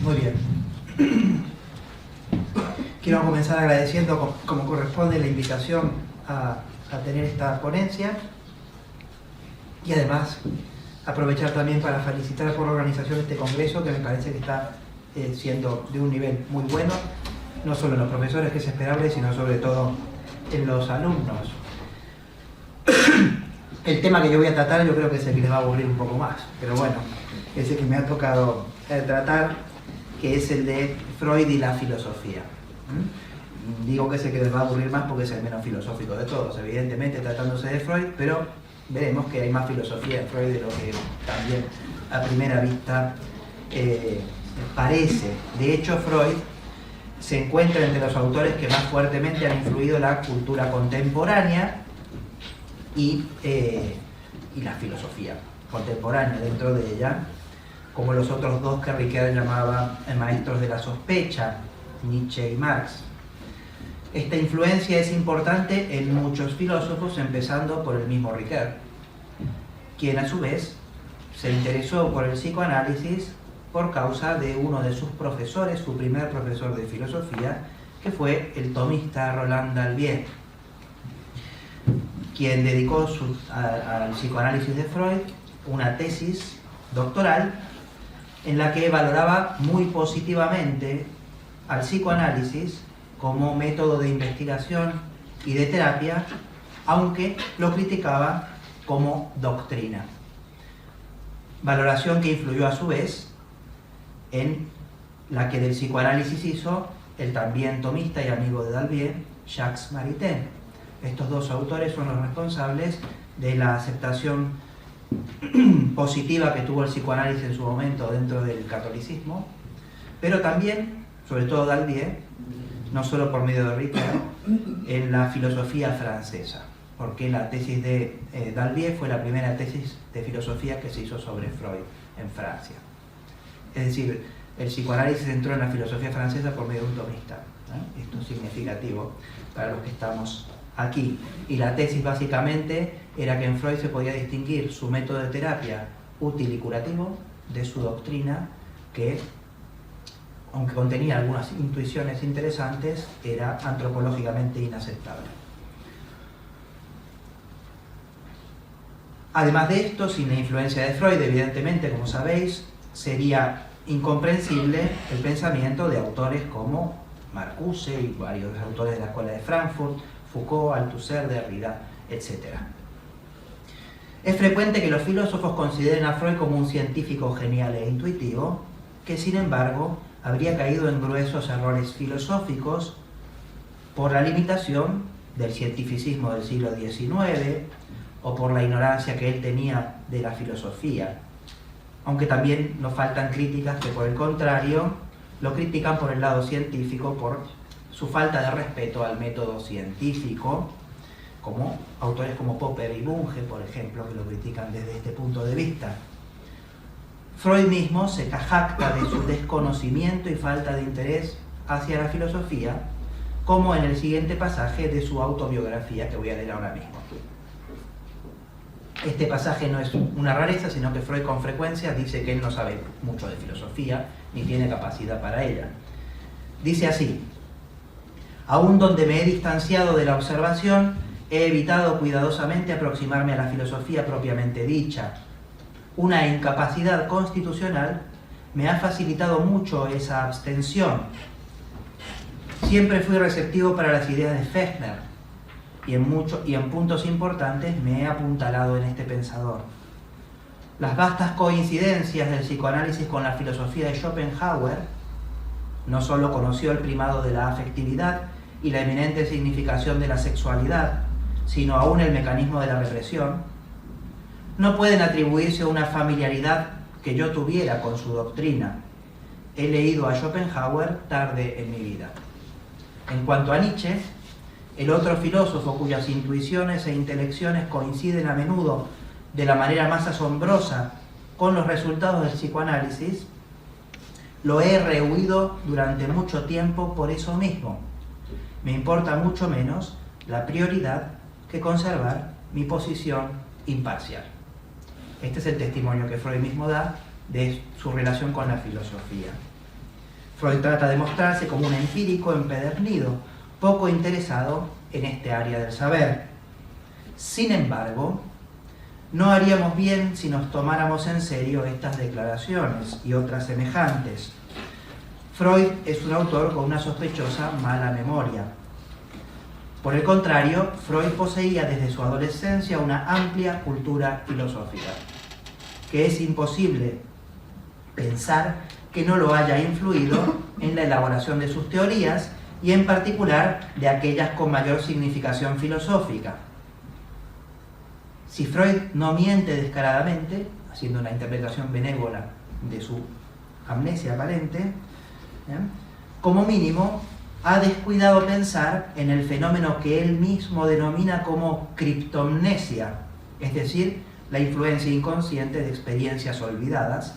Muy bien. Quiero comenzar agradeciendo, como corresponde, la invitación a tener esta ponencia y además aprovechar también para felicitar por la organización de este congreso, que me parece que está siendo de un nivel muy bueno, no solo en los profesores, que es esperable, sino sobre todo en los alumnos. El tema que yo voy a tratar yo creo que es el que les va a aburrir un poco más, pero bueno, es el que me ha tocado tratar, que es el de Freud y la filosofía. Digo que es el que les va a aburrir más porque es el menos filosófico de todos, evidentemente tratándose de Freud, pero veremos que hay más filosofía en Freud de lo que también a primera vista parece. De hecho, Freud se encuentra entre los autores que más fuertemente han influido la cultura contemporánea y la filosofía contemporánea dentro de ella, como los otros dos que Ricoeur llamaba maestros de la sospecha, Nietzsche y Marx. Esta influencia es importante en muchos filósofos, empezando por el mismo Ricoeur, quien a su vez se interesó por el psicoanálisis por causa de uno de sus profesores, su primer profesor de filosofía, que fue el tomista Roland Dalbier, quien dedicó al psicoanálisis de Freud una tesis doctoral en la que valoraba muy positivamente al psicoanálisis como método de investigación y de terapia, aunque lo criticaba como doctrina. Valoración que influyó a su vez en la que del psicoanálisis hizo el también tomista y amigo de Dalbier, Jacques Maritain. Estos dos autores son los responsables de la aceptación positiva que tuvo el psicoanálisis en su momento dentro del catolicismo, pero también, sobre todo Dalbier, no solo por medio de Ricoeur, en la filosofía francesa, porque la tesis de Dalbier fue la primera tesis de filosofía que se hizo sobre Freud en Francia. Es decir, el psicoanálisis entró en la filosofía francesa por medio de un tomista, ¿no? Esto es significativo para los que estamos aquí. Y la tesis básicamente era que en Freud se podía distinguir su método de terapia útil y curativo de su doctrina, que, aunque contenía algunas intuiciones interesantes, era antropológicamente inaceptable. Además de esto, sin la influencia de Freud, evidentemente, como sabéis, sería incomprensible el pensamiento de autores como Marcuse y varios autores de la Escuela de Frankfurt, Foucault, Althusser, Derrida, etc. Es frecuente que los filósofos consideren a Freud como un científico genial e intuitivo, que sin embargo habría caído en gruesos errores filosóficos por la limitación del cientificismo del siglo XIX o por la ignorancia que él tenía de la filosofía, aunque también nos faltan críticas que por el contrario lo critican por el lado científico, por su falta de respeto al método científico, como autores como Popper y Bunge, por ejemplo, que lo critican desde este punto de vista. Freud mismo se jacta de su desconocimiento y falta de interés hacia la filosofía, como en el siguiente pasaje de su autobiografía que voy a leer ahora mismo. Este pasaje no es una rareza, sino que Freud con frecuencia dice que él no sabe mucho de filosofía, ni tiene capacidad para ella. Dice así: aún donde me he distanciado de la observación, he evitado cuidadosamente aproximarme a la filosofía propiamente dicha. Una incapacidad constitucional me ha facilitado mucho esa abstención. Siempre fui receptivo para las ideas de Fechner, y en puntos importantes me he apuntalado en este pensador. Las vastas coincidencias del psicoanálisis con la filosofía de Schopenhauer, no solo conoció el primado de la afectividad y la eminente significación de la sexualidad, sino aún el mecanismo de la represión, no pueden atribuirse a una familiaridad que yo tuviera con su doctrina. He leído a Schopenhauer tarde en mi vida. En cuanto a Nietzsche, el otro filósofo cuyas intuiciones e intelecciones coinciden a menudo de la manera más asombrosa con los resultados del psicoanálisis, lo he rehuido durante mucho tiempo por eso mismo. Me importa mucho menos la prioridad que conservar mi posición imparcial. Este es el testimonio que Freud mismo da de su relación con la filosofía. Freud trata de mostrarse como un empírico empedernido, poco interesado en este área del saber. Sin embargo, no haríamos bien si nos tomáramos en serio estas declaraciones y otras semejantes. Freud es un autor con una sospechosa mala memoria. Por el contrario, Freud poseía desde su adolescencia una amplia cultura filosófica, que es imposible pensar que no lo haya influido en la elaboración de sus teorías y en particular de aquellas con mayor significación filosófica. Si Freud no miente descaradamente, haciendo una interpretación benévola de su amnesia aparente, como mínimo ha descuidado pensar en el fenómeno que él mismo denomina como criptomnesia, es decir, la influencia inconsciente de experiencias olvidadas,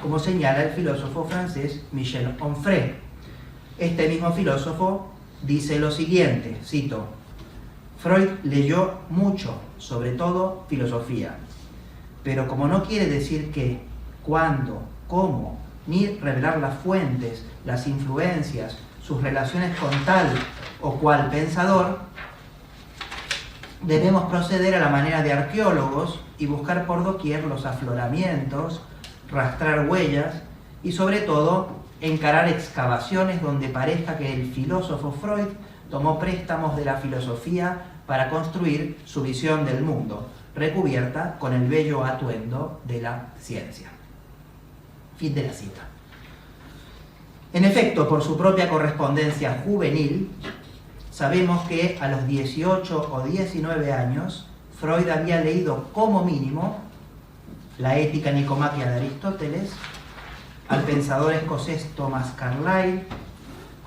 como señala el filósofo francés Michel Onfray. Este mismo filósofo dice lo siguiente, cito: Freud leyó mucho, sobre todo filosofía, pero como no quiere decir qué, cuándo, cómo, ni revelar las fuentes, las influencias, sus relaciones con tal o cual pensador, debemos proceder a la manera de arqueólogos y buscar por doquier los afloramientos, rastrar huellas y sobre todo encarar excavaciones donde parezca que el filósofo Freud tomó préstamos de la filosofía para construir su visión del mundo, recubierta con el bello atuendo de la ciencia. Fin de la cita. En efecto, por su propia correspondencia juvenil, sabemos que a los 18 o 19 años, Freud había leído como mínimo la Ética Nicomaquia de Aristóteles, al pensador escocés Thomas Carlyle,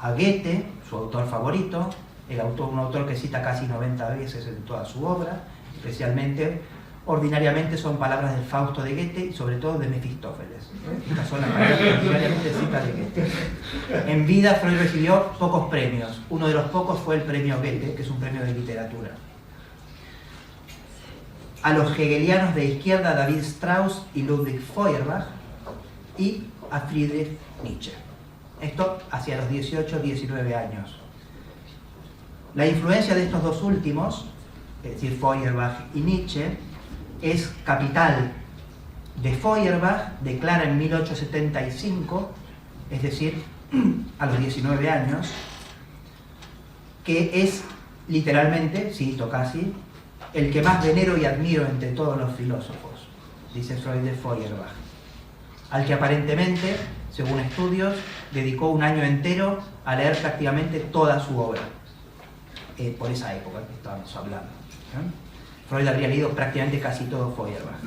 a Goethe, su autor favorito, un autor que cita casi 90 veces en toda su obra, especialmente, ordinariamente son palabras del Fausto de Goethe y sobre todo de Mefistófeles. Estas son las palabras que ordinariamente cita de Goethe. En vida Freud recibió pocos premios. Uno de los pocos fue el premio Goethe, que es un premio de literatura. A los hegelianos de izquierda, David Strauss y Ludwig Feuerbach, y a Friedrich Nietzsche. Esto hacia los 18 o 19 años. La influencia de estos dos últimos, es decir, Feuerbach y Nietzsche, es capital. De Feuerbach declara en 1875, es decir, a los 19 años, que es literalmente, cito casi, el que más venero y admiro entre todos los filósofos, dice Freud de Feuerbach, al que aparentemente, según estudios, dedicó un año entero a leer prácticamente toda su obra, por esa época que estábamos hablando. Freud habría leído prácticamente casi todo Feuerbach.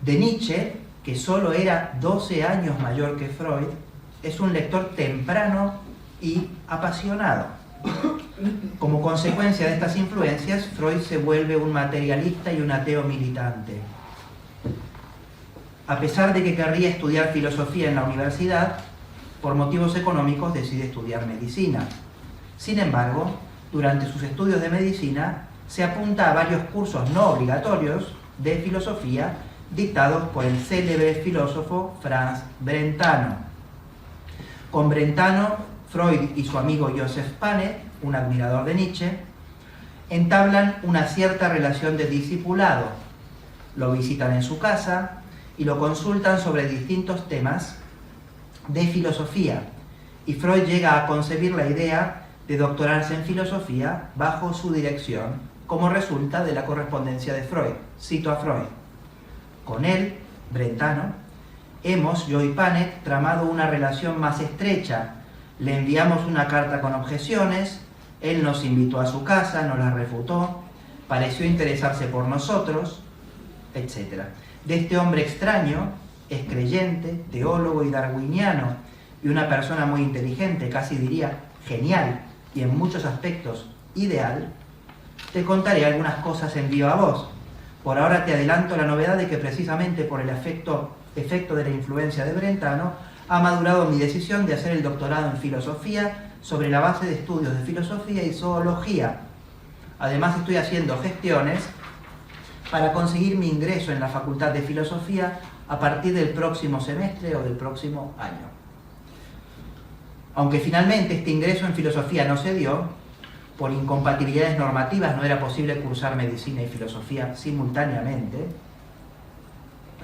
De Nietzsche, que solo era 12 años mayor que Freud, es un lector temprano y apasionado. Como consecuencia de estas influencias, Freud se vuelve un materialista y un ateo militante. A pesar de que querría estudiar filosofía en la universidad, por motivos económicos decide estudiar medicina. Sin embargo, durante sus estudios de medicina, se apunta a varios cursos no obligatorios de filosofía dictados por el célebre filósofo Franz Brentano. Con Brentano, Freud y su amigo Joseph Panet, un admirador de Nietzsche, entablan una cierta relación de discipulado. Lo visitan en su casa y lo consultan sobre distintos temas de filosofía, y Freud llega a concebir la idea de doctorarse en filosofía bajo su dirección, como resulta de la correspondencia de Freud. Cito a Freud: con él, Brentano, hemos, yo y Panet, tramado una relación más estrecha. Le enviamos una carta con objeciones, él nos invitó a su casa, nos la refutó, pareció interesarse por nosotros, etc. De este hombre extraño, es creyente, teólogo y darwiniano, y una persona muy inteligente, casi diría genial, y en muchos aspectos ideal, te contaré algunas cosas en viva voz. Por ahora te adelanto la novedad de que precisamente por el efecto de la influencia de Brentano ha madurado mi decisión de hacer el doctorado en filosofía sobre la base de estudios de filosofía y zoología. Además estoy haciendo gestiones para conseguir mi ingreso en la Facultad de Filosofía a partir del próximo semestre o del próximo año. Aunque finalmente este ingreso en filosofía no se dio, por incompatibilidades normativas no era posible cursar medicina y filosofía simultáneamente,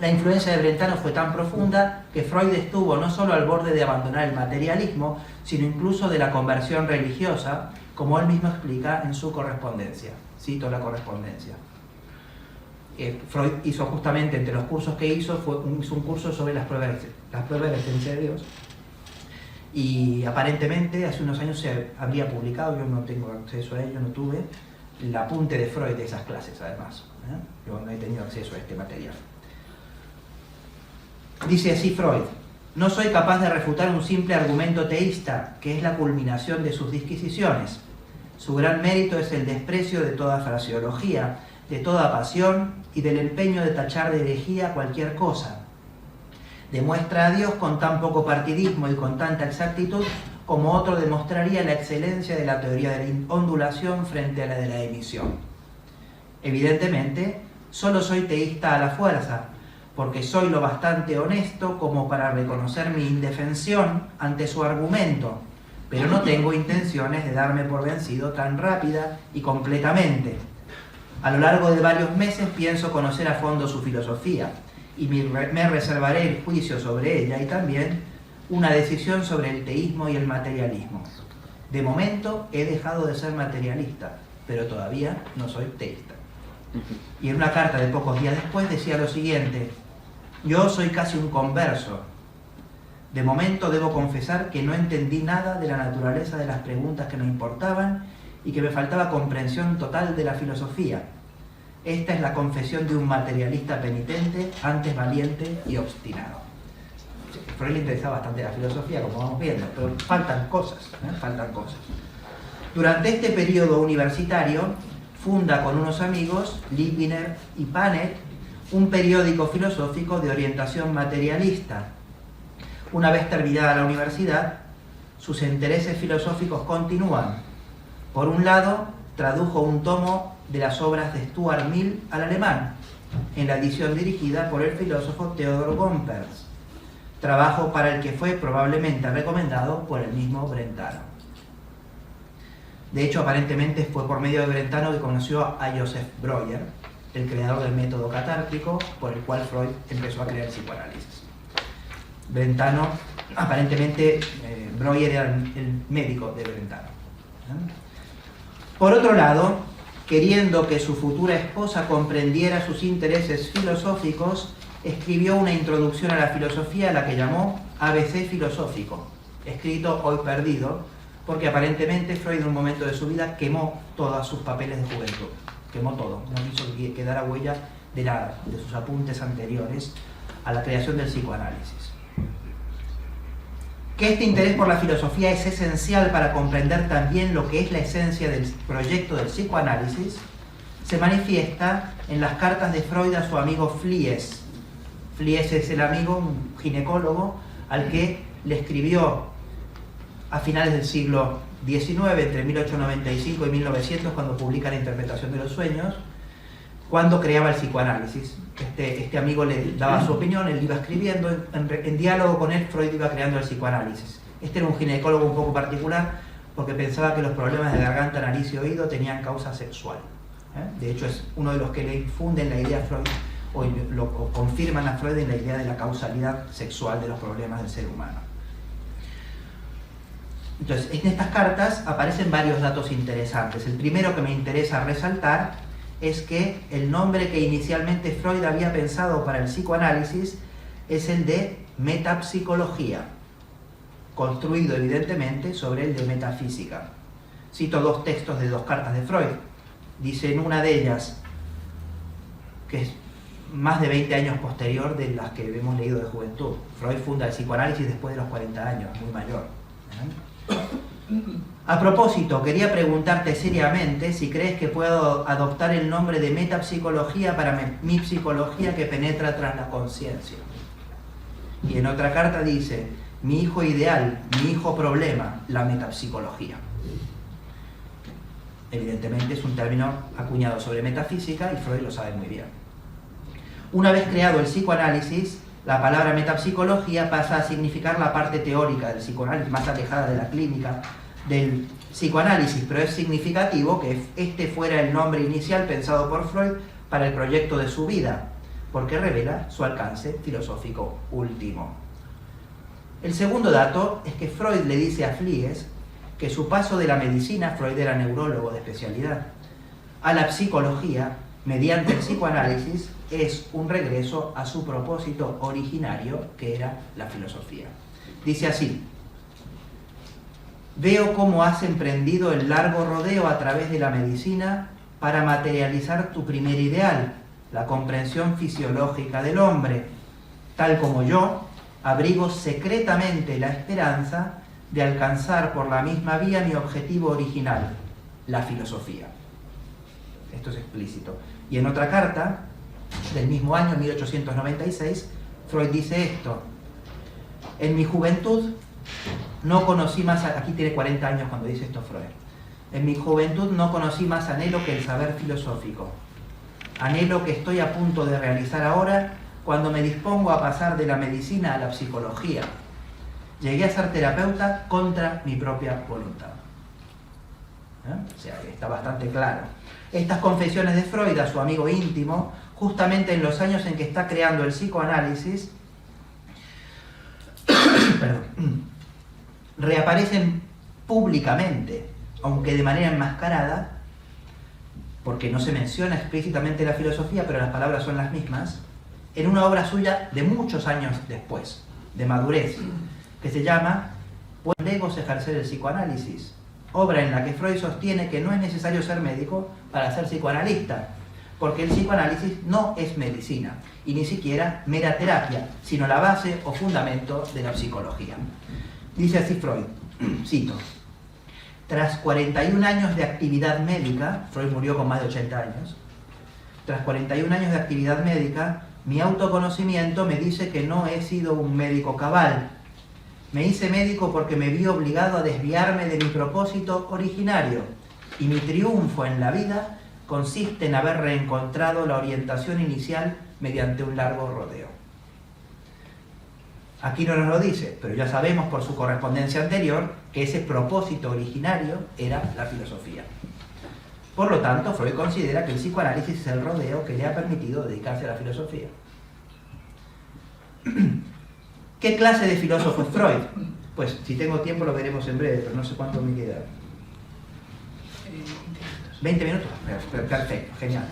la influencia de Brentano fue tan profunda que Freud estuvo no solo al borde de abandonar el materialismo, sino incluso de la conversión religiosa, como él mismo explica en su correspondencia. Cito la correspondencia. Freud hizo justamente, entre los cursos que hizo un curso sobre las pruebas de la existencia de Dios, y aparentemente hace unos años se habría publicado, yo no tengo acceso a ello, no tuve, el apunte de Freud de esas clases además. Yo no he tenido acceso a este material. Dice así Freud: no soy capaz de refutar un simple argumento teísta, que es la culminación de sus disquisiciones. Su gran mérito es el desprecio de toda fraseología, de toda pasión y del empeño de tachar de herejía cualquier cosa. Demuestra a Dios con tan poco partidismo y con tanta exactitud como otro demostraría la excelencia de la teoría de la ondulación frente a la de la emisión. Evidentemente, solo soy teísta a la fuerza, porque soy lo bastante honesto como para reconocer mi indefensión ante su argumento, pero no tengo intenciones de darme por vencido tan rápida y completamente. A lo largo de varios meses pienso conocer a fondo su filosofía, y me reservaré el juicio sobre ella y también una decisión sobre el teísmo y el materialismo. De momento he dejado de ser materialista, pero todavía no soy teísta. Y en una carta de pocos días después decía lo siguiente: yo soy casi un converso. De momento debo confesar que no entendí nada de la naturaleza de las preguntas que me importaban y que me faltaba comprensión total de la filosofía. Esta es la confesión de un materialista penitente, antes valiente y obstinado. A Freud le interesaba bastante la filosofía, como vamos viendo, pero faltan cosas, faltan cosas. Durante este periodo universitario, funda con unos amigos, Liebner y Panet, un periódico filosófico de orientación materialista. Una vez terminada la universidad, sus intereses filosóficos continúan. Por un lado, tradujo un tomo de las obras de Stuart Mill al alemán, en la edición dirigida por el filósofo Theodor Gompers, trabajo para el que fue probablemente recomendado por el mismo Brentano. De hecho, aparentemente fue por medio de Brentano que conoció a Joseph Breuer, el creador del método catártico, por el cual Freud empezó a crear el psicoanálisis. Brentano, aparentemente, Breuer era el médico de Brentano. Por otro lado, queriendo que su futura esposa comprendiera sus intereses filosóficos, escribió una introducción a la filosofía, a la que llamó ABC filosófico, escrito hoy perdido, porque aparentemente Freud en un momento de su vida quemó todos sus papeles de juventud. Quemó todo, no quiso que quedara huella de nada, de sus apuntes anteriores a la creación del psicoanálisis. Que este interés por la filosofía es esencial para comprender también lo que es la esencia del proyecto del psicoanálisis, se manifiesta en las cartas de Freud a su amigo Fliess. Fliess es el amigo, un ginecólogo, al que le escribió a finales del siglo XIX, entre 1895 y 1900, cuando publica La interpretación de los sueños, cuando creaba el psicoanálisis. Este amigo le daba su opinión, él iba escribiendo, en diálogo con él Freud iba creando el psicoanálisis. Este era un ginecólogo un poco particular porque pensaba que los problemas de garganta, nariz y oído tenían causa sexual. De hecho es uno de los que le infunden la idea a Freud, o confirman a Freud en la idea de la causalidad sexual de los problemas del ser humano. Entonces, en estas cartas aparecen varios datos interesantes. El primero que me interesa resaltar es que el nombre que inicialmente Freud había pensado para el psicoanálisis es el de metapsicología, construido evidentemente sobre el de metafísica. Cito dos textos de dos cartas de Freud. Dice en una de ellas, que es más de 20 años posterior de las que hemos leído de juventud. Freud funda el psicoanálisis después de los 40 años, muy mayor. A propósito, quería preguntarte seriamente si crees que puedo adoptar el nombre de metapsicología para mi psicología que penetra tras la conciencia. Y en otra carta dice, mi hijo ideal, mi hijo problema, la metapsicología. Evidentemente es un término acuñado sobre metafísica y Freud lo sabe muy bien. Una vez creado el psicoanálisis, la palabra metapsicología pasa a significar la parte teórica del psicoanálisis, más alejada de la clínica del psicoanálisis, pero es significativo que este fuera el nombre inicial pensado por Freud para el proyecto de su vida, porque revela su alcance filosófico último. El segundo dato es que Freud le dice a Fliess que su paso de la medicina, Freud era neurólogo de especialidad, a la psicología, mediante el psicoanálisis, es un regreso a su propósito originario, que era la filosofía. Dice así: veo cómo has emprendido el largo rodeo a través de la medicina para materializar tu primer ideal, la comprensión fisiológica del hombre. Tal como yo, abrigo secretamente la esperanza de alcanzar por la misma vía mi objetivo original, la filosofía. Esto es explícito. Y en otra carta, del mismo año, 1896, Freud dice esto: en mi juventud no conocí más, aquí tiene 40 años cuando dice esto Freud, en mi juventud no conocí más anhelo que el saber filosófico, anhelo que estoy a punto de realizar ahora cuando me dispongo a pasar de la medicina a la psicología. Llegué a ser terapeuta contra mi propia voluntad. O sea, está bastante claro. Estas confesiones de Freud a su amigo íntimo, justamente en los años en que está creando el psicoanálisis, reaparecen públicamente, aunque de manera enmascarada, porque no se menciona explícitamente la filosofía, pero las palabras son las mismas, en una obra suya de muchos años después, de madurez, que se llama ¿Pueden legos ejercer el psicoanálisis? Obra en la que Freud sostiene que no es necesario ser médico para ser psicoanalista, porque el psicoanálisis no es medicina, y ni siquiera mera terapia, sino la base o fundamento de la psicología. Dice así Freud, cito: tras 41 años de actividad médica, Freud murió con más de 80 años, tras 41 años de actividad médica, mi autoconocimiento me dice que no he sido un médico cabal. Me hice médico porque me vi obligado a desviarme de mi propósito originario, y mi triunfo en la vida consiste en haber reencontrado la orientación inicial mediante un largo rodeo. Aquí no nos lo dice, pero ya sabemos por su correspondencia anterior que ese propósito originario era la filosofía. Por lo tanto, Freud considera que el psicoanálisis es el rodeo que le ha permitido dedicarse a la filosofía. ¿Qué clase de filósofo es Freud? Pues si tengo tiempo lo veremos en breve, pero no sé cuánto me queda. 20 minutos. Perfecto, genial.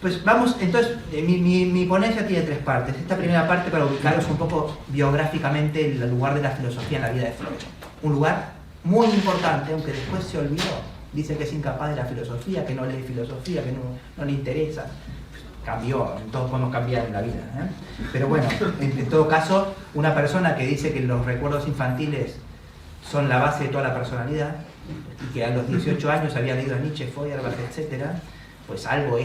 Pues vamos, entonces, mi ponencia tiene 3 partes. Esta primera parte para ubicaros un poco biográficamente el lugar de la filosofía en la vida de Freud. Un lugar muy importante, aunque después se olvidó. Dice que es incapaz de la filosofía, que no lee filosofía, que no le interesa. Cambió, todos podemos cambiar en la vida, ¿eh? Pero bueno, en todo caso, una persona que dice que los recuerdos infantiles son la base de toda la personalidad, y que a los 18 años había leído a Nietzsche, Feuerbach, etc., pues algo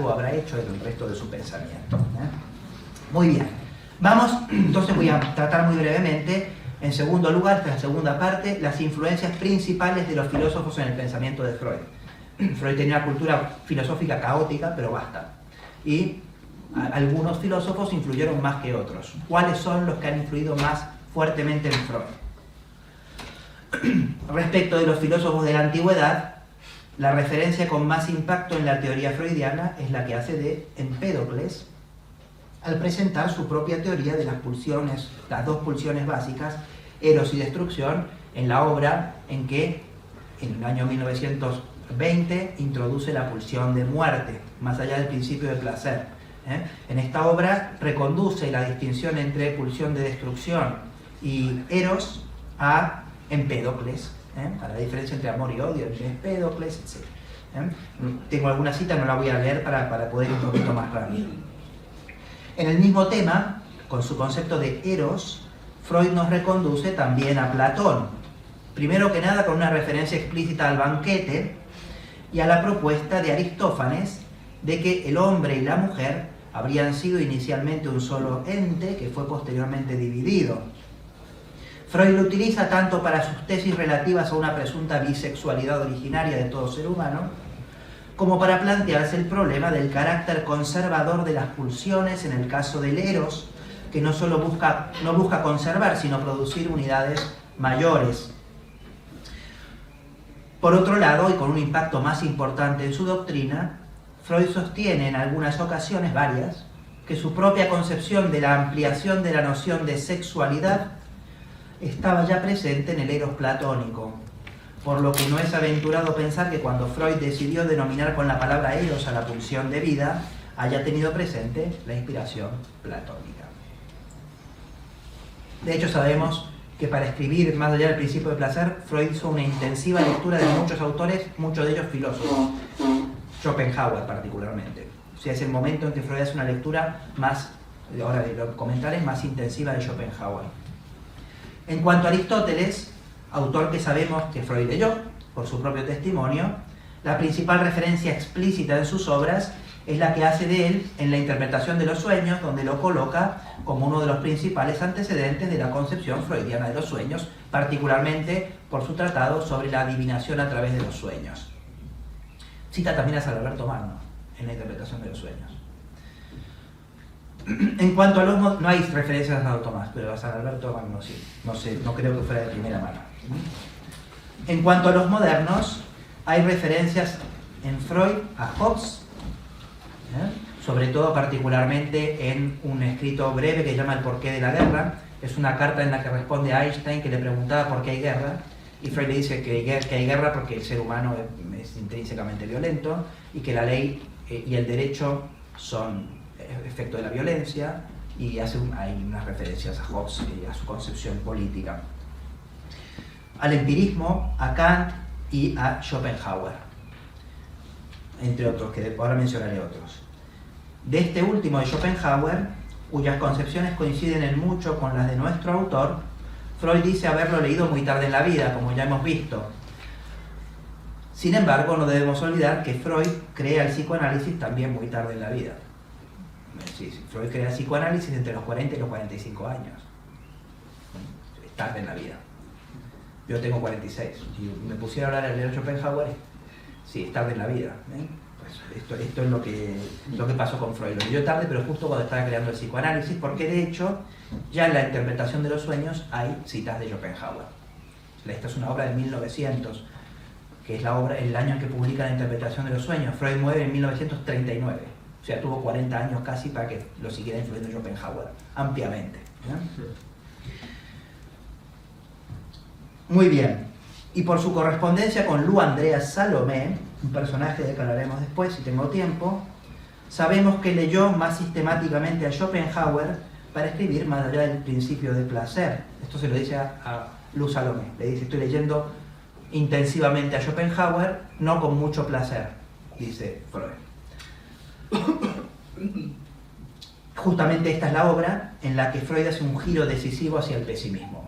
habrá hecho en el resto de su pensamiento, ¿eh? Muy bien, vamos, entonces voy a tratar muy brevemente, en segundo lugar, esta es la segunda parte, las influencias principales de los filósofos en el pensamiento de Freud. Freud tenía una cultura filosófica caótica, pero basta. Y algunos filósofos influyeron más que otros. ¿Cuáles son los que han influido más fuertemente en Freud? Respecto de los filósofos de la antigüedad, la referencia con más impacto en la teoría freudiana es la que hace de Empédocles al presentar su propia teoría de las pulsiones, las 2 pulsiones básicas, eros y destrucción, en la obra en que en el año 1920 introduce la pulsión de muerte, más allá del principio de placer. En esta obra reconduce la distinción entre pulsión de destrucción y eros a Empédocles, a la diferencia entre amor y odio, entre Empédocles, etc. Tengo alguna cita, no la voy a leer para poder ir un poquito más rápido. En el mismo tema, con su concepto de eros, Freud nos reconduce también a Platón. Primero que nada con una referencia explícita al banquete y a la propuesta de Aristófanes de que el hombre y la mujer habrían sido inicialmente un solo ente que fue posteriormente dividido. Freud lo utiliza tanto para sus tesis relativas a una presunta bisexualidad originaria de todo ser humano, como para plantearse el problema del carácter conservador de las pulsiones en el caso del eros, que no solo busca conservar, sino producir unidades mayores. Por otro lado, y con un impacto más importante en su doctrina, Freud sostiene en algunas ocasiones, varias, que su propia concepción de la ampliación de la noción de sexualidad estaba ya presente en el eros platónico, por lo que no es aventurado pensar que cuando Freud decidió denominar con la palabra eros a la pulsión de vida, haya tenido presente la inspiración platónica. De hecho, sabemos que para escribir más allá del principio de placer, Freud hizo una intensiva lectura de muchos autores, muchos de ellos filósofos, Schopenhauer particularmente. O sea, es el momento en que Freud hace una lectura más, ahora lo comentaré, más intensiva de Schopenhauer. En cuanto a Aristóteles, autor que sabemos que Freud leyó, por su propio testimonio, la principal referencia explícita en sus obras es la que hace de él en la interpretación de los sueños, donde lo coloca como uno de los principales antecedentes de la concepción freudiana de los sueños, particularmente por su tratado sobre la adivinación a través de los sueños. Cita también a San Alberto Magno en la interpretación de los sueños. En cuanto a los... no hay referencias a Santo Tomás, pero a San Alberto Magno sí. No creo que fuera de primera mano. En cuanto a los modernos, hay referencias en Freud a Hobbes, sobre todo particularmente en un escrito breve que se llama El porqué de la guerra. Es una carta en la que responde a Einstein, que le preguntaba por qué hay guerra, y Freud le dice que hay guerra porque el ser humano es intrínsecamente violento y que la ley y el derecho son efecto de la violencia, y hay unas referencias a Hobbes y a su concepción política, al empirismo, a Kant y a Schopenhauer, entre otros, que ahora mencionaré otros. De este último, de Schopenhauer, cuyas concepciones coinciden en mucho con las de nuestro autor, Freud dice haberlo leído muy tarde en la vida, como ya hemos visto. Sin embargo, no debemos olvidar que Freud crea el psicoanálisis también muy tarde en la vida. Sí, Freud crea el psicoanálisis entre los 40 y los 45 años. Es tarde en la vida. Yo tengo 46. Si me pusiera a hablar de Schopenhauer, sí, es tarde en la vida. Pues esto es lo que pasó con Freud. Lo leyó tarde, pero justo cuando estaba creando el psicoanálisis, porque de hecho, ya en la interpretación de los sueños hay citas de Schopenhauer. Esta es una obra de 1900, que es el año en que publica la interpretación de los sueños. Freud muere en 1939. O sea, tuvo 40 años casi para que lo siguiera influyendo Schopenhauer, ampliamente. Muy bien. Y por su correspondencia con Lou Andreas Salomé, un personaje del que hablaremos después si tengo tiempo, sabemos que leyó más sistemáticamente a Schopenhauer para escribir más allá del principio de placer. Esto se lo dice a Lou Salomé. Le dice, estoy leyendo intensivamente a Schopenhauer, no con mucho placer, dice Freud. Justamente esta es la obra en la que Freud hace un giro decisivo hacia el pesimismo,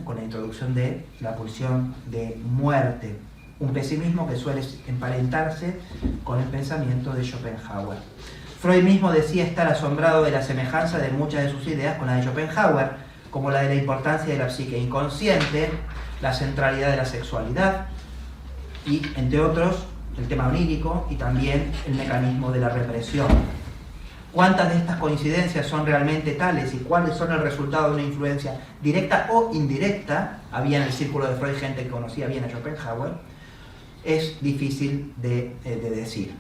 con la introducción de la pulsión de muerte, un pesimismo que suele emparentarse con el pensamiento de Schopenhauer. Freud mismo decía estar asombrado de la semejanza de muchas de sus ideas con la de Schopenhauer, como la de la importancia de la psique inconsciente, la centralidad de la sexualidad y, entre otros, el tema onírico y también el mecanismo de la represión. ¿Cuántas de estas coincidencias son realmente tales y cuáles son el resultado de una influencia directa o indirecta? Había en el círculo de Freud gente que conocía bien a Schopenhauer. Es difícil de decir.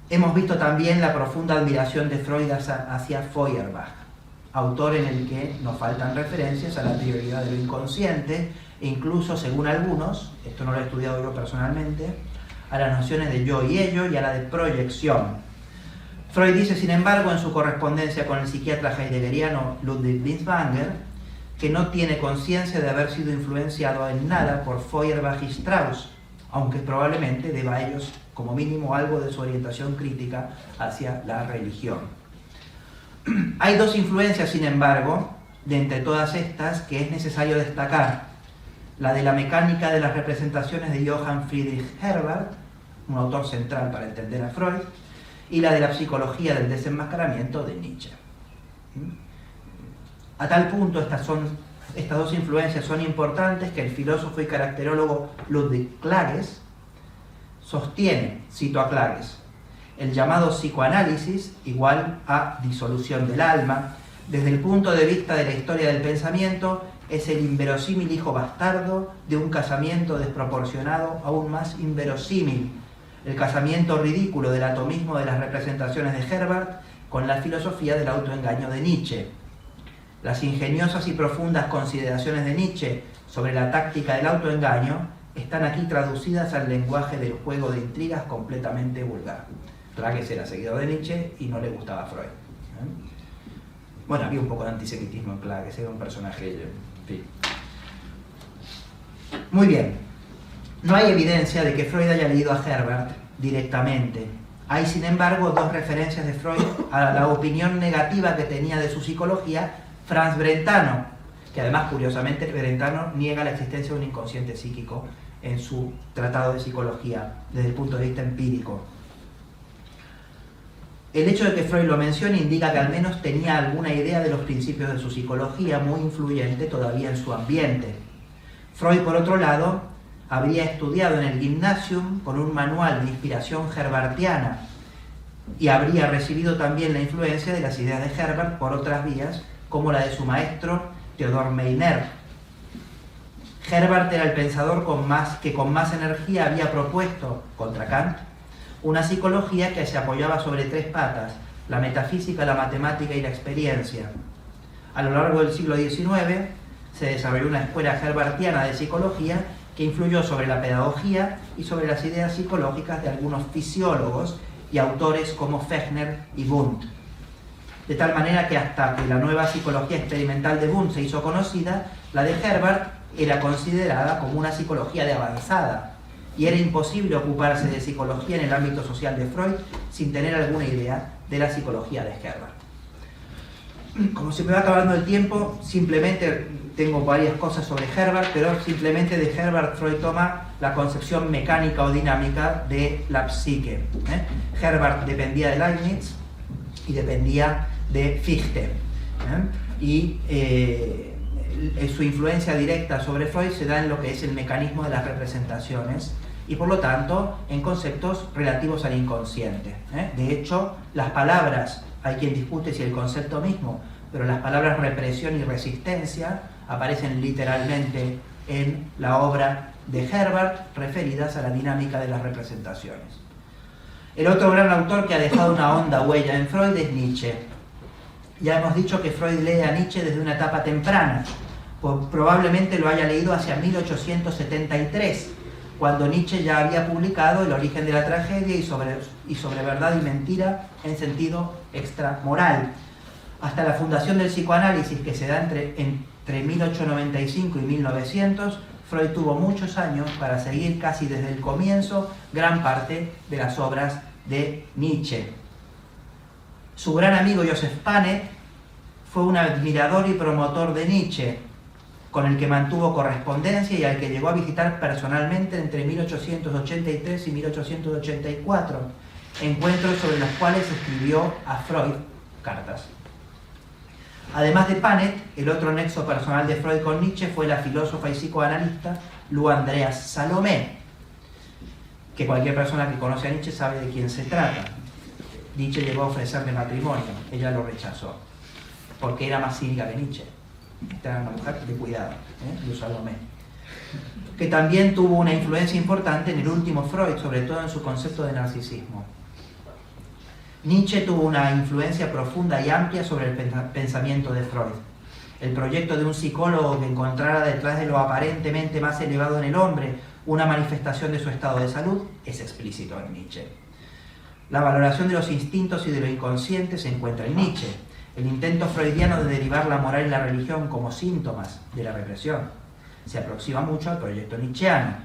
Hemos visto también la profunda admiración de Freud hacia Feuerbach, autor en el que nos faltan referencias a la prioridad de lo inconsciente e incluso, según algunos, esto no lo he estudiado yo personalmente, a las nociones de yo y ello y a la de proyección. Freud dice, sin embargo, en su correspondencia con el psiquiatra heideggeriano Ludwig Binswanger, que no tiene conciencia de haber sido influenciado en nada por Feuerbach y Strauss, aunque probablemente deba a ellos, como mínimo, algo de su orientación crítica hacia la religión. Hay dos influencias, sin embargo, de entre todas estas que es necesario destacar: la de la mecánica de las representaciones de Johann Friedrich Herbart, un autor central para entender a Freud, y la de la psicología del desenmascaramiento de Nietzsche. A tal punto estas son estas dos influencias son importantes, que el filósofo y caracterólogo Ludwig Klages sostiene, cito a Klages, el llamado psicoanálisis igual a disolución del alma, desde el punto de vista de la historia del pensamiento, es el inverosímil hijo bastardo de un casamiento desproporcionado aún más inverosímil, el casamiento ridículo del atomismo de las representaciones de Herbart con la filosofía del autoengaño de Nietzsche. Las ingeniosas y profundas consideraciones de Nietzsche sobre la táctica del autoengaño están aquí traducidas al lenguaje del juego de intrigas completamente vulgar. Klages era seguidor de Nietzsche y no le gustaba Freud. Bueno, había un poco de antisemitismo en Klages, era un personaje, en fin. Muy bien. No hay evidencia de que Freud haya leído a Herbart directamente. Hay, sin embargo, dos referencias de Freud a la opinión negativa que tenía de su psicología Franz Brentano, que además, curiosamente, Brentano niega la existencia de un inconsciente psíquico en su tratado de psicología, desde el punto de vista empírico. El hecho de que Freud lo mencione indica que al menos tenía alguna idea de los principios de su psicología, muy influyente todavía en su ambiente. Freud, por otro lado, habría estudiado en el Gymnasium con un manual de inspiración herbartiana y habría recibido también la influencia de las ideas de Herbart por otras vías, como la de su maestro Theodor Meiner. Herbart era el pensador que con más energía había propuesto, contra Kant, una psicología que se apoyaba sobre tres patas: la metafísica, la matemática y la experiencia. A lo largo del siglo XIX se desarrolló una escuela herbartiana de psicología que influyó sobre la pedagogía y sobre las ideas psicológicas de algunos fisiólogos y autores como Fechner y Wundt. De tal manera que hasta que la nueva psicología experimental de Wundt se hizo conocida, la de Herbart era considerada como una psicología de avanzada, y era imposible ocuparse de psicología en el ámbito social de Freud sin tener alguna idea de la psicología de Herbart. Como se me va acabando el tiempo, simplemente tengo varias cosas sobre Herbart, pero simplemente de Herbart Freud toma la concepción mecánica o dinámica de la psique. Herbart dependía de Leibniz y dependía de Fichte. Y su influencia directa sobre Freud se da en lo que es el mecanismo de las representaciones y, por lo tanto, en conceptos relativos al inconsciente. De hecho, las palabras, hay quien discute si el concepto mismo, pero las palabras represión y resistencia aparecen literalmente en la obra de Herbart, referidas a la dinámica de las representaciones. El otro gran autor que ha dejado una honda huella en Freud es Nietzsche. Ya hemos dicho que Freud lee a Nietzsche desde una etapa temprana, probablemente lo haya leído hacia 1873, cuando Nietzsche ya había publicado El origen de la tragedia y sobre verdad y mentira en sentido extramoral. Hasta la fundación del psicoanálisis, que se da entre 1895 y 1900, Freud tuvo muchos años para seguir casi desde el comienzo gran parte de las obras de Nietzsche. Su gran amigo Joseph Panet fue un admirador y promotor de Nietzsche, con el que mantuvo correspondencia y al que llegó a visitar personalmente entre 1883 y 1884, encuentros sobre los cuales escribió a Freud cartas. Además de Panet, el otro nexo personal de Freud con Nietzsche fue la filósofa y psicoanalista Lou Andreas Salomé, que cualquier persona que conoce a Nietzsche sabe de quién se trata. Nietzsche llegó a ofrecerle matrimonio, ella lo rechazó, porque era más cínica que Nietzsche. Esta era una mujer de cuidado, Lou Salomé, que también tuvo una influencia importante en el último Freud, sobre todo en su concepto de narcisismo. Nietzsche tuvo una influencia profunda y amplia sobre el pensamiento de Freud. El proyecto de un psicólogo que encontrara detrás de lo aparentemente más elevado en el hombre una manifestación de su estado de salud es explícito en Nietzsche. La valoración de los instintos y de lo inconsciente se encuentra en Nietzsche. El intento freudiano de derivar la moral y la religión como síntomas de la represión se aproxima mucho al proyecto nietzscheano.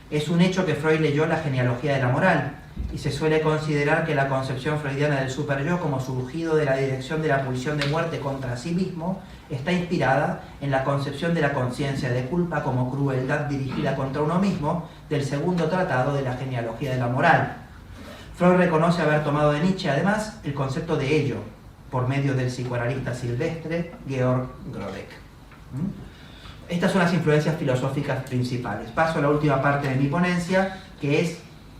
Es un hecho que Freud leyó la genealogía de la moral, y se suele considerar que la concepción freudiana del superyo como surgido de la dirección de la pulsión de muerte contra sí mismo está inspirada en la concepción de la conciencia de culpa como crueldad dirigida contra uno mismo del segundo tratado de la genealogía de la moral. Freud reconoce haber tomado de Nietzsche, además, el concepto de ello, por medio del psicoanalista silvestre Georg Grodek. Estas son las influencias filosóficas principales. Paso a la última parte de mi ponencia, que es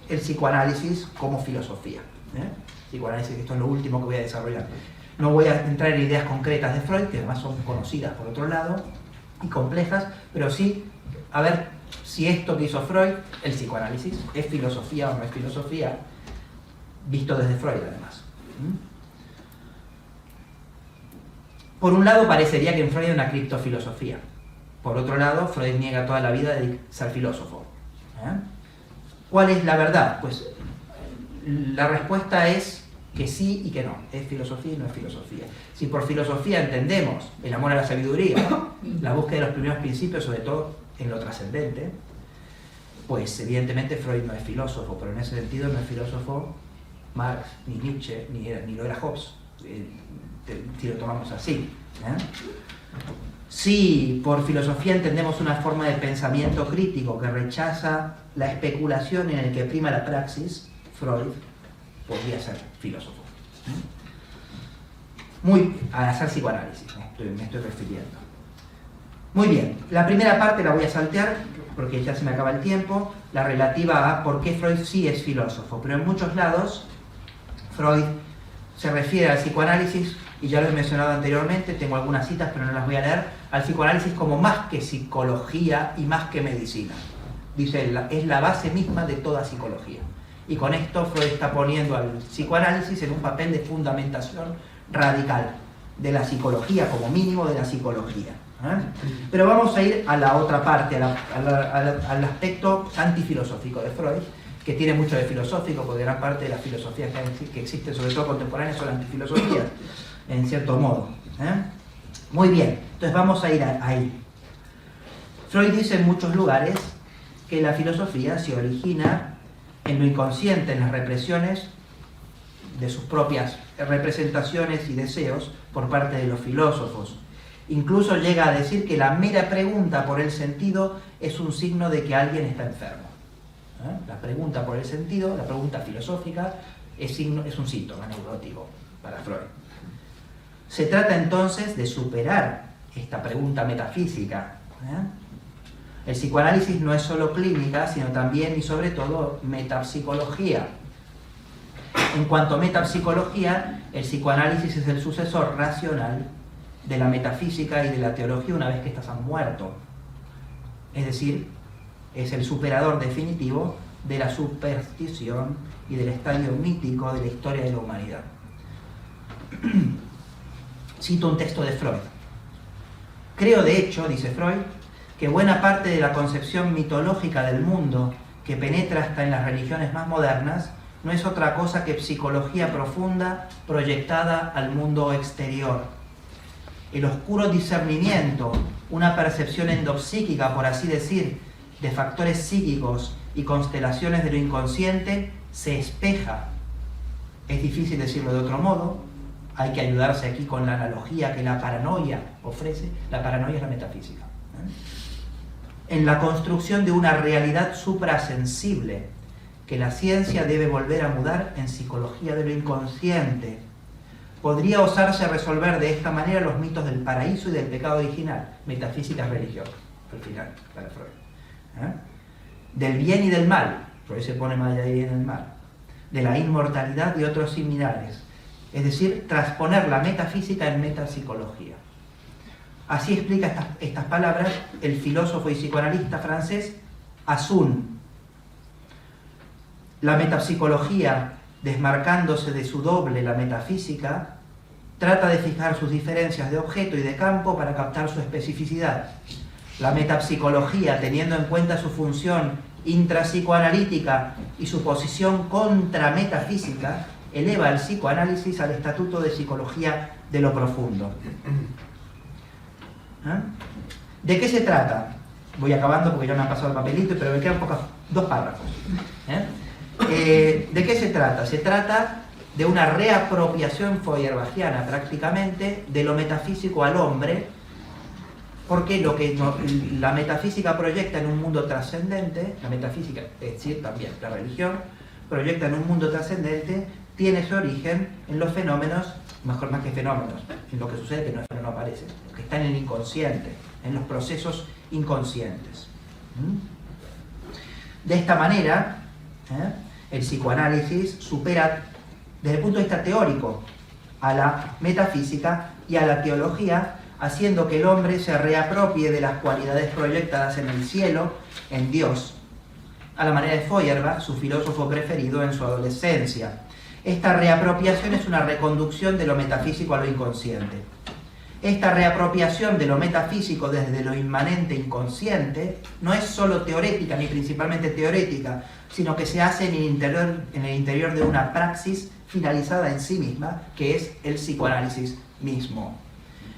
el psicoanálisis como filosofía. Psicoanálisis, esto es lo último que voy a desarrollar. No voy a entrar en ideas concretas de Freud, que además son conocidas por otro lado, y complejas, pero sí a ver si esto que hizo Freud, el psicoanálisis, es filosofía o no es filosofía, visto desde Freud además. Por un lado parecería que en Freud hay una criptofilosofía. Por otro lado, Freud niega toda la vida de ser filósofo. ¿Cuál es la verdad? Pues la respuesta es que sí y que no. Es filosofía y no es filosofía. Si por filosofía entendemos el amor a la sabiduría, la búsqueda de los primeros principios, sobre todo en lo trascendente, pues evidentemente Freud no es filósofo, pero en ese sentido no es filósofo Marx, ni Nietzsche, ni lo era Hobbes, si lo tomamos así. Si por filosofía entendemos una forma de pensamiento crítico que rechaza la especulación en el que prima la praxis, Freud podría ser filósofo. A hacer psicoanálisis, me estoy refiriendo. Muy bien, la primera parte la voy a saltear porque ya se me acaba el tiempo, la relativa a por qué Freud sí es filósofo, pero en muchos lados Freud se refiere al psicoanálisis, y ya lo he mencionado anteriormente, tengo algunas citas pero no las voy a leer, al psicoanálisis como más que psicología y más que medicina. Dice, es la base misma de toda psicología. Y con esto Freud está poniendo al psicoanálisis en un papel de fundamentación radical de la psicología, como mínimo de la psicología. Pero vamos a ir a la otra parte, al aspecto antifilosófico de Freud, que tiene mucho de filosófico, porque gran parte de las filosofías que existen, sobre todo contemporáneas, son antifilosofías, en cierto modo. Muy bien, entonces vamos a ir ahí. Freud dice en muchos lugares que la filosofía se origina en lo inconsciente, en las represiones de sus propias representaciones y deseos por parte de los filósofos. Incluso llega a decir que la mera pregunta por el sentido es un signo de que alguien está enfermo. La pregunta por el sentido, la pregunta filosófica, es un síntoma neurótico para Freud. Se trata entonces de superar esta pregunta metafísica. El psicoanálisis no es solo clínica, sino también y sobre todo metapsicología. En cuanto a metapsicología, el psicoanálisis es el sucesor racional de la metafísica y de la teología una vez que estas han muerto. Es decir, es el superador definitivo de la superstición y del estadio mítico de la historia de la humanidad. Cito un texto de Freud. Creo, de hecho, dice Freud, que buena parte de la concepción mitológica del mundo que penetra hasta en las religiones más modernas no es otra cosa que psicología profunda proyectada al mundo exterior. El oscuro discernimiento, una percepción endopsíquica, por así decir, de factores psíquicos y constelaciones de lo inconsciente, se espeja. Es difícil decirlo de otro modo, hay que ayudarse aquí con la analogía que la paranoia ofrece. La paranoia es la metafísica. En la construcción de una realidad suprasensible que la ciencia debe volver a mudar en psicología de lo inconsciente. Podría osarse resolver de esta manera los mitos del paraíso y del pecado original. Metafísica es religión, al final, para Freud. Del bien y del mal, Freud se pone más allá de bien y del mal. De la inmortalidad y otros similares. Es decir, transponer la metafísica en metapsicología. Así explica estas palabras el filósofo y psicoanalista francés Assun. La metapsicología, desmarcándose de su doble, la metafísica, trata de fijar sus diferencias de objeto y de campo para captar su especificidad. La metapsicología, teniendo en cuenta su función intrapsicoanalítica y su posición contrametafísica, eleva al psicoanálisis al estatuto de psicología de lo profundo. ¿De qué se trata? Voy acabando porque ya me han pasado el papelito, pero me quedan dos párrafos. ¿De qué se trata? Se trata de una reapropiación feuerbachiana prácticamente de lo metafísico al hombre, porque la metafísica proyecta en un mundo trascendente, la metafísica, es decir, también la religión, proyecta en un mundo trascendente tiene su origen en los fenómenos, mejor más que fenómenos, en lo que sucede que no aparece, lo que está en el inconsciente, en los procesos inconscientes. De esta manera, el psicoanálisis supera, desde el punto de vista teórico, a la metafísica y a la teología, haciendo que el hombre se reapropie de las cualidades proyectadas en el cielo, en Dios, a la manera de Feuerbach, su filósofo preferido en su adolescencia. Esta reapropiación es una reconducción de lo metafísico a lo inconsciente. Esta reapropiación de lo metafísico desde lo inmanente inconsciente no es solo teorética, ni principalmente teorética, sino que se hace en el interior de una praxis finalizada en sí misma, que es el psicoanálisis mismo.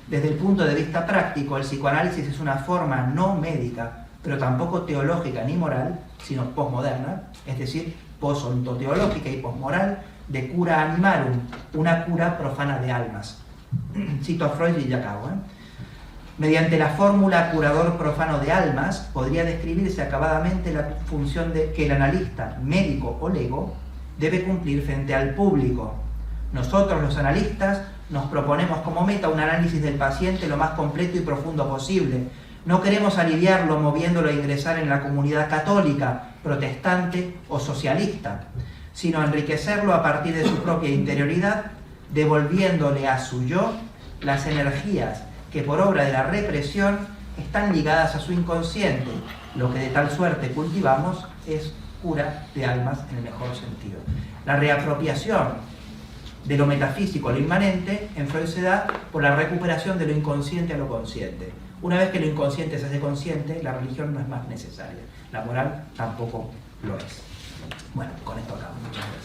Desde el punto de vista práctico, el psicoanálisis es una forma no médica, pero tampoco teológica ni moral, sino posmoderna, es decir, posontoteológica y posmoral, de cura animarum, una cura profana de almas. Cito a Freud y ya acabo. Mediante la fórmula curador profano de almas, podría describirse acabadamente la función que el analista, médico o lego, debe cumplir frente al público. Nosotros, los analistas, nos proponemos como meta un análisis del paciente lo más completo y profundo posible. No queremos aliviarlo moviéndolo a ingresar en la comunidad católica, protestante o socialista, sino enriquecerlo a partir de su propia interioridad, devolviéndole a su yo las energías que por obra de la represión están ligadas a su inconsciente. Lo que de tal suerte cultivamos es cura de almas en el mejor sentido. La reapropiación de lo metafísico a lo inmanente en Freud se da por la recuperación de lo inconsciente a lo consciente. Una vez que lo inconsciente se hace consciente, la religión no es más necesaria. La moral tampoco lo es. Bueno, con esto acabo. Muchas gracias.